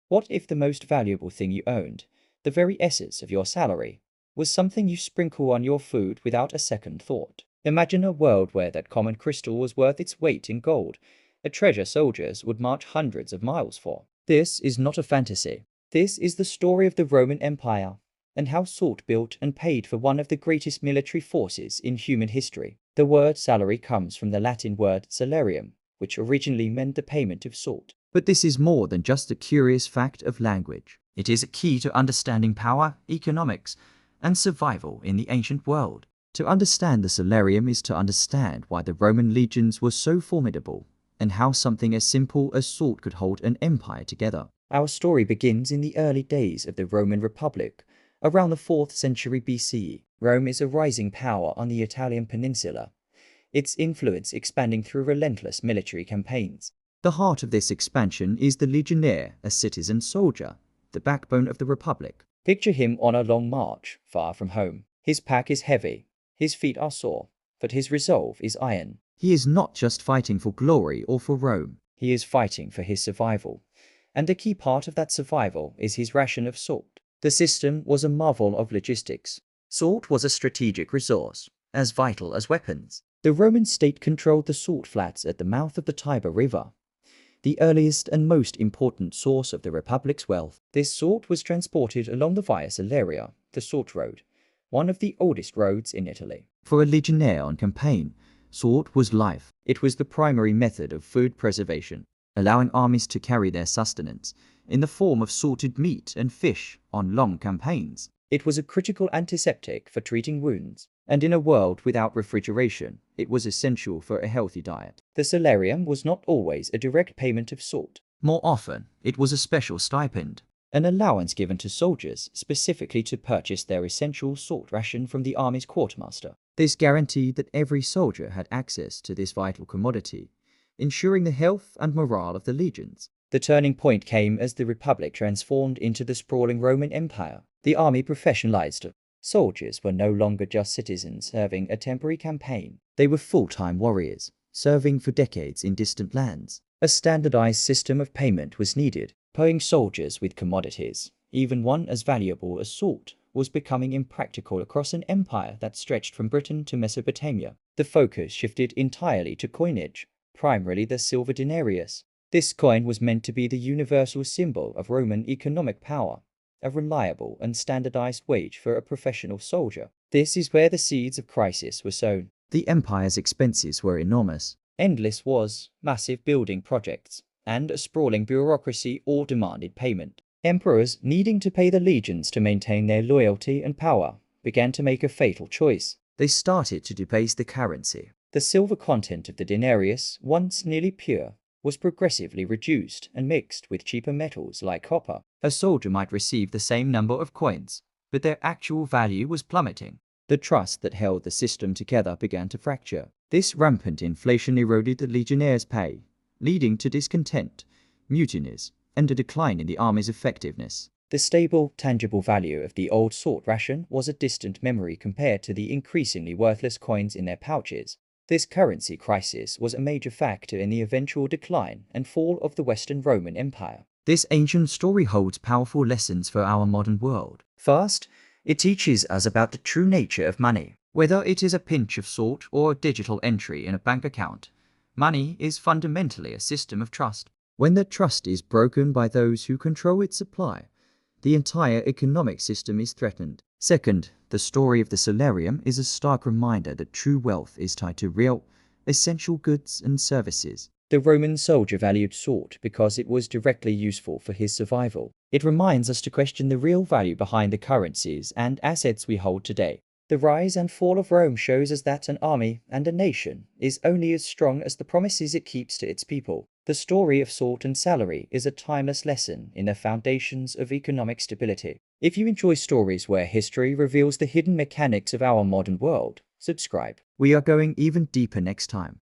What if the most valuable thing you owned, the very essence of your salary, was something you sprinkle on your food without a second thought? Imagine a world where that common crystal was worth its weight in gold, a treasure soldiers would march hundreds of miles for. This is not a fantasy. This is the story of the Roman Empire, and how salt built and paid for one of the greatest military forces in human history. The word salary comes from the Latin word salarium, which originally meant the payment of salt. But this is more than just a curious fact of language. It is a key to understanding power, economics, and survival in the ancient world. To understand the salarium is to understand why the Roman legions were so formidable, and how something as simple as salt could hold an empire together. Our story begins in the early days of the Roman Republic, around the 4th century BCE. Rome is a rising power on the Italian peninsula, its influence expanding through relentless military campaigns. The heart of this expansion is the legionnaire, a citizen soldier, the backbone of the Republic. Picture him on a long march, far from home. His pack is heavy, his feet are sore, but his resolve is iron. He is not just fighting for glory or for Rome. He is fighting for his survival. And a key part of that survival is his ration of salt. The system was a marvel of logistics. Salt was a strategic resource, as vital as weapons. The Roman state controlled the salt flats at the mouth of the Tiber River, the earliest and most important source of the Republic's wealth. This salt was transported along the Via Salaria, the Salt Road, one of the oldest roads in Italy. For a legionnaire on campaign, salt was life. It was the primary method of food preservation, allowing armies to carry their sustenance in the form of salted meat and fish on long campaigns. It was a critical antiseptic for treating wounds, and in a world without refrigeration, it was essential for a healthy diet. The salarium was not always a direct payment of salt. More often, it was a special stipend, an allowance given to soldiers specifically to purchase their essential salt ration from the army's quartermaster. This guaranteed that every soldier had access to this vital commodity, ensuring the health and morale of the legions. The turning point came as the Republic transformed into the sprawling Roman Empire. The army professionalized. Soldiers were no longer just citizens serving a temporary campaign. They were full-time warriors, serving for decades in distant lands. A standardized system of payment was needed. Paying soldiers with commodities, even one as valuable as salt, was becoming impractical across an empire that stretched from Britain to Mesopotamia. The focus shifted entirely to coinage, primarily the silver denarius. This coin was meant to be the universal symbol of Roman economic power, a reliable and standardized wage for a professional soldier. This is where the seeds of crisis were sown. The empire's expenses were enormous. Endless wars, massive building projects, and a sprawling bureaucracy all demanded payment. Emperors, needing to pay the legions to maintain their loyalty and power, began to make a fatal choice. They started to debase the currency. The silver content of the denarius, once nearly pure, was progressively reduced and mixed with cheaper metals like copper. A soldier might receive the same number of coins, but their actual value was plummeting. The trust that held the system together began to fracture. This rampant inflation eroded the legionnaires' pay, leading to discontent, mutinies, and a decline in the army's effectiveness. The stable, tangible value of the old salt ration was a distant memory compared to the increasingly worthless coins in their pouches. This currency crisis was a major factor in the eventual decline and fall of the Western Roman Empire. This ancient story holds powerful lessons for our modern world. First, it teaches us about the true nature of money. Whether it is a pinch of salt or a digital entry in a bank account, money is fundamentally a system of trust. When that trust is broken by those who control its supply, the entire economic system is threatened. Second, the story of the salarium is a stark reminder that true wealth is tied to real, essential goods and services. The Roman soldier valued salt because it was directly useful for his survival. It reminds us to question the real value behind the currencies and assets we hold today. The rise and fall of Rome shows us that an army and a nation is only as strong as the promises it keeps to its people. The story of salt and salary is a timeless lesson in the foundations of economic stability. If you enjoy stories where history reveals the hidden mechanics of our modern world, subscribe. We are going even deeper next time.